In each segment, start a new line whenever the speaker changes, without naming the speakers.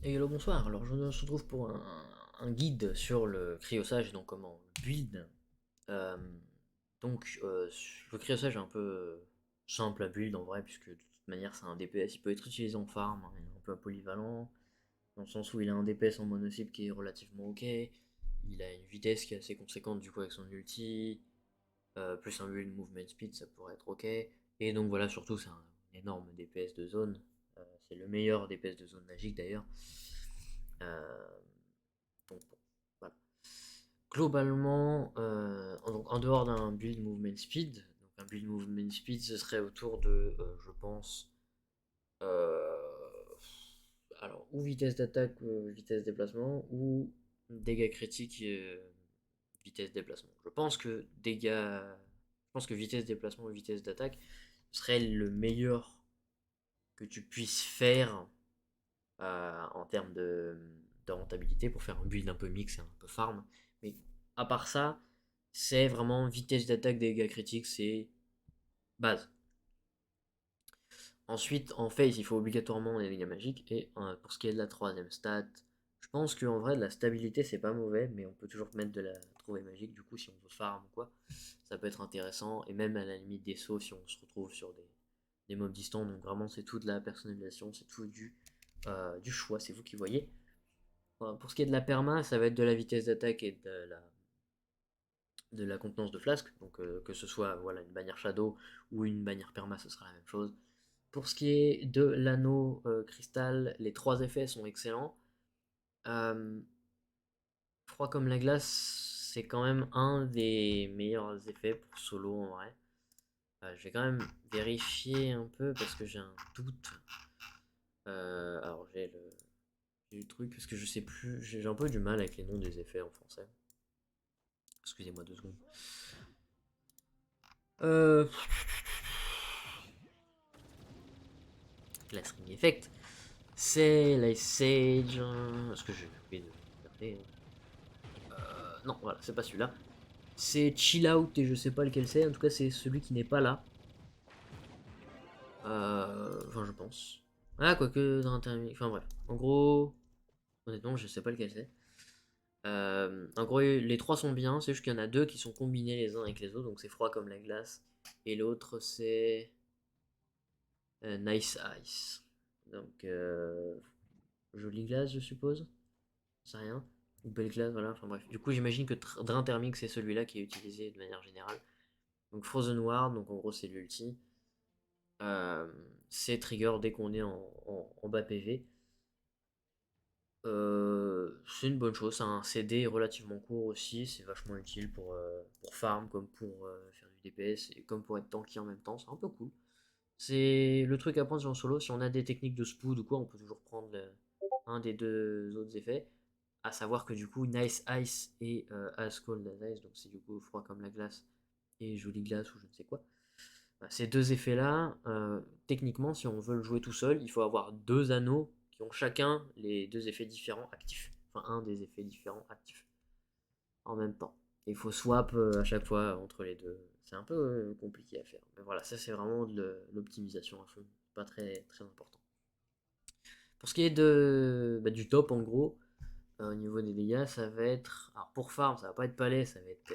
Hello, bonsoir. Alors, je se retrouve pour un guide sur le cryosage et donc comment le build. Euh, le cryosage est un peu simple à build en vrai, puisque de toute manière, c'est un DPS. Il peut être utilisé en farm, hein, il est un peu polyvalent, dans le sens où il a un DPS en monocycle qui est relativement ok. Il a une vitesse qui est assez conséquente du coup avec son ulti, plus un build movement speed, ça pourrait être ok. Et donc voilà, surtout, c'est un énorme DPS de zone. C'est le meilleur DPS de zone magique d'ailleurs. Euh, donc, bon, voilà. Globalement, en dehors d'un build movement speed, donc un build movement speed, ce serait autour de, je pense, euh, alors ou vitesse d'attaque, vitesse déplacement, ou dégâts critiques, vitesse déplacement. Je pense que vitesse déplacement et vitesse d'attaque serait le meilleur que tu puisses faire en termes de rentabilité pour faire un build un peu mix et un peu farm. Mais à part ça, c'est vraiment vitesse d'attaque, dégâts critiques, c'est base. Ensuite, en face, il faut obligatoirement des dégâts magiques. Et pour ce qui est de la troisième stat, je pense qu'en vrai, de la stabilité, c'est pas mauvais, mais on peut toujours mettre de la trouvaille magique. Du coup, si on veut farm ou quoi, ça peut être intéressant. Et même à la limite des sauts, si on se retrouve sur des mobs distants. Donc vraiment, c'est tout de la personnalisation, c'est tout du choix, c'est vous qui voyez. Pour ce qui est de la perma, ça va être de la vitesse d'attaque et de la contenance de flasque. Donc que ce soit voilà, une bannière shadow ou une bannière perma, ce sera la même chose. Pour ce qui est de l'anneau cristal, les trois effets sont excellents. Euh, Froid comme la glace, c'est quand même un des meilleurs effets pour solo en vrai. Je vais quand même vérifier un peu parce que j'ai un doute. Alors j'ai le truc parce que je sais plus. J'ai un peu du mal avec les noms des effets en français. Excusez-moi 2 secondes. Euh, Glass Ring Effect. C'est l'Ice Sage. Est-ce que j'ai oublié de regarder? Non, voilà, c'est pas celui-là. C'est Chill Out et je sais pas lequel c'est. En tout cas, c'est celui qui n'est pas là. Enfin, je pense. Ah, quoique dans un enfin, bref. En gros, honnêtement, je sais pas lequel c'est. En gros, les trois sont bien. C'est juste qu'il y en a deux qui sont combinés les uns avec les autres. Donc, c'est froid comme la glace. Et l'autre, c'est Nice Ice. Donc, jolie glace, je suppose. C'est rien. Ou belle glace, voilà. Enfin, bref. Du coup, j'imagine que Drain Thermique, c'est celui-là qui est utilisé de manière générale. Donc, Frozen Ward, donc en gros, c'est l'ulti. Euh, c'est trigger dès qu'on est en bas PV. C'est une bonne chose, c'est un CD relativement court aussi, c'est vachement utile pour farm comme pour faire du DPS et comme pour être tanky en même temps, c'est un peu cool. C'est le truc à prendre sur un solo, si on a des techniques de spood ou quoi, on peut toujours prendre un des deux autres effets. À savoir que du coup, Nice Ice et Ice Cold as Ice, donc c'est du coup froid comme la glace et jolie glace ou je ne sais quoi. Ces deux effets-là, techniquement, si on veut le jouer tout seul, il faut avoir deux anneaux qui ont chacun les deux effets différents actifs. Enfin, un des effets différents actifs en même temps. Il faut swap à chaque fois entre les deux. C'est un peu compliqué à faire. Mais voilà, ça c'est vraiment de l'optimisation à fond. Pas très, très important. Pour ce qui est du top en gros, au niveau des dégâts, ça va être. Alors pour farm, ça va pas être palais, ça va être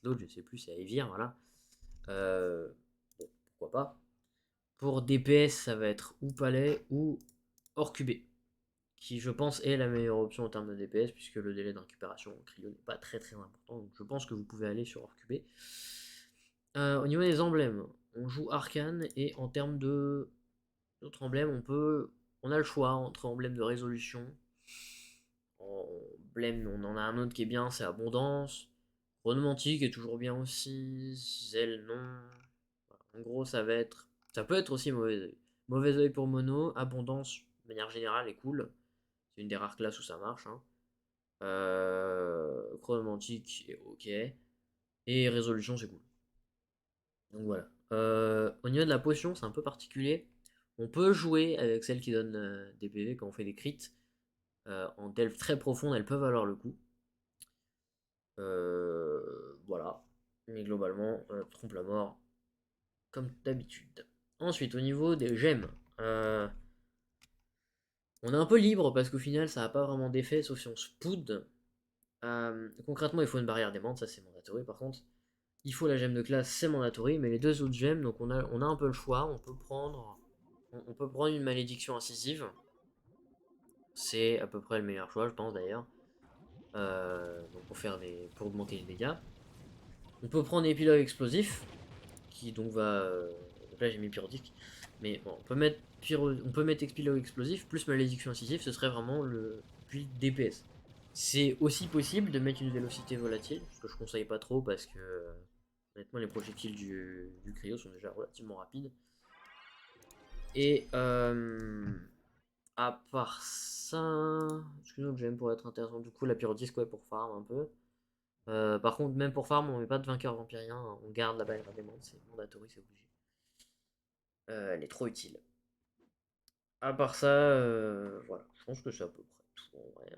l'autre, je sais plus, c'est Evir, voilà. Euh, bon, pourquoi pas. Pour DPS, ça va être ou Palais ou Orcubé, qui je pense est la meilleure option en termes de DPS, puisque le délai de récupération en cryo n'est pas très très important. Donc je pense que vous pouvez aller sur Orcubé. Au niveau des emblèmes, on joue Arcane, et en termes d'autres emblèmes, on a le choix entre emblème de résolution. Emblème, on en a un autre qui est bien, c'est Abondance. Romantique est toujours bien aussi. Zelle, non. Voilà. En gros, ça peut être aussi mauvais oeil. Mauvais oeil pour mono, abondance, de manière générale, est cool. C'est une des rares classes où ça marche, hein. Chronomantique est ok. Et résolution, c'est cool. Donc voilà. Au niveau de la potion, c'est un peu particulier. On peut jouer avec celles qui donnent des PV quand on fait des crits. En delve très profonde, elles peuvent valoir le coup. Voilà. Mais globalement, trompe la mort, comme d'habitude. Ensuite, au niveau des gemmes, On est un peu libre parce qu'au final, ça n'a pas vraiment d'effet, sauf si on se poudre. Concrètement, il faut une barrière d'aimante, ça c'est mandatory par contre. Il faut la gemme de classe, c'est mandatory, mais les deux autres gemmes, donc on a un peu le choix. On peut prendre une malédiction incisive. C'est à peu près le meilleur choix, je pense d'ailleurs. Donc pour augmenter les dégâts. On peut prendre épilogue explosif, qui donc va. Donc là j'ai mis pyrotique. Mais bon, on peut mettre épilogue explosif plus malédiction incisive, ce serait vraiment le build DPS. C'est aussi possible de mettre une vélocité volatile, ce que je conseille pas trop parce que honnêtement les projectiles du cryo sont déjà relativement rapides. Et à part ça, excusez-moi que j'aime pour être intéressant, du coup la pyrotique ouais pour farm un peu. Par contre même pour farm on met pas de vainqueur vampirien, on garde la balle démon, c'est mandatory, c'est obligé. Elle est trop utile. À part ça, voilà, je pense que c'est à peu près tout.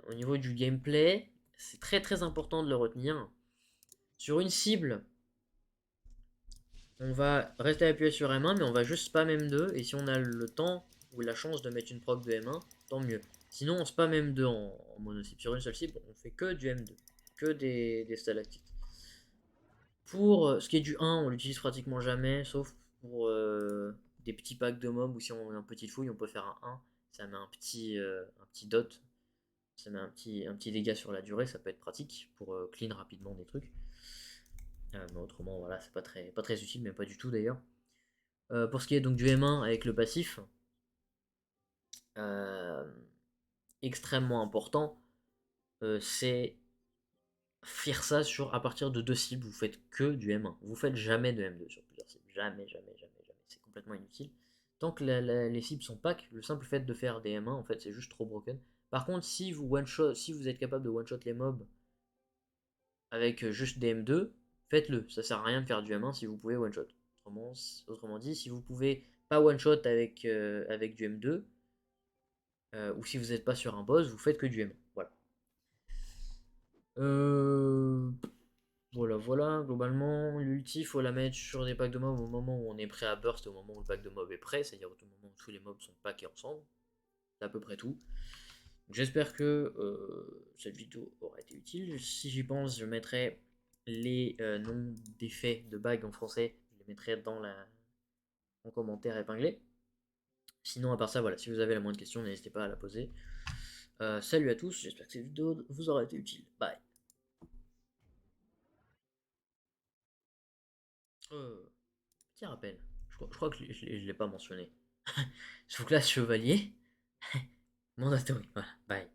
Au niveau du gameplay, c'est très très important de le retenir. Sur une cible, on va rester appuyé sur M1, mais on va juste spam M2. Et si on a le temps ou la chance de mettre une proc de M1, tant mieux. Sinon, on spam M2 en mono cible. Sur une seule cible, on fait que du M2, que des stalactites. Pour ce qui est du 1, on l'utilise pratiquement jamais, sauf pour des petits packs de mobs ou si on a un petit fouille, on peut faire un 1. Ça met un petit dot, ça met un petit dégât sur la durée, ça peut être pratique pour clean rapidement des trucs. Mais autrement, voilà, c'est pas très utile, mais pas du tout d'ailleurs. Pour ce qui est donc du M1 avec le passif, euh, extrêmement important, c'est faire ça à partir de deux cibles. Vous faites que du M1. Vous faites jamais de M2 sur plusieurs cibles. Jamais, jamais, jamais, jamais. C'est complètement inutile. Tant que les cibles sont pack, le simple fait de faire des M1, en fait, c'est juste trop broken. Par contre, si vous êtes capable de one-shot les mobs avec juste des M2, faites-le. Ça sert à rien de faire du M1 si vous pouvez one-shot. Autrement dit, si vous pouvez pas one-shot avec du M2, ou si vous n'êtes pas sur un boss, vous faites que du M1. Voilà. Euh, voilà, globalement, l'ulti, faut la mettre sur des packs de mobs au moment où on est prêt à burst, au moment où le pack de mobs est prêt, c'est-à-dire au moment où tous les mobs sont packés ensemble. C'est à peu près tout. J'espère que cette vidéo aura été utile. Si j'y pense, je mettrai les noms d'effets de bagues en français. Je les mettrai en commentaire épinglé. Sinon, à part ça, voilà, si vous avez la moindre question, n'hésitez pas à la poser. Salut à tous, j'espère que cette vidéo vous aura été utile. Bye. Petit rappel, je crois que je l'ai pas mentionné. Sous classe chevalier, mandatory. Voilà, bye.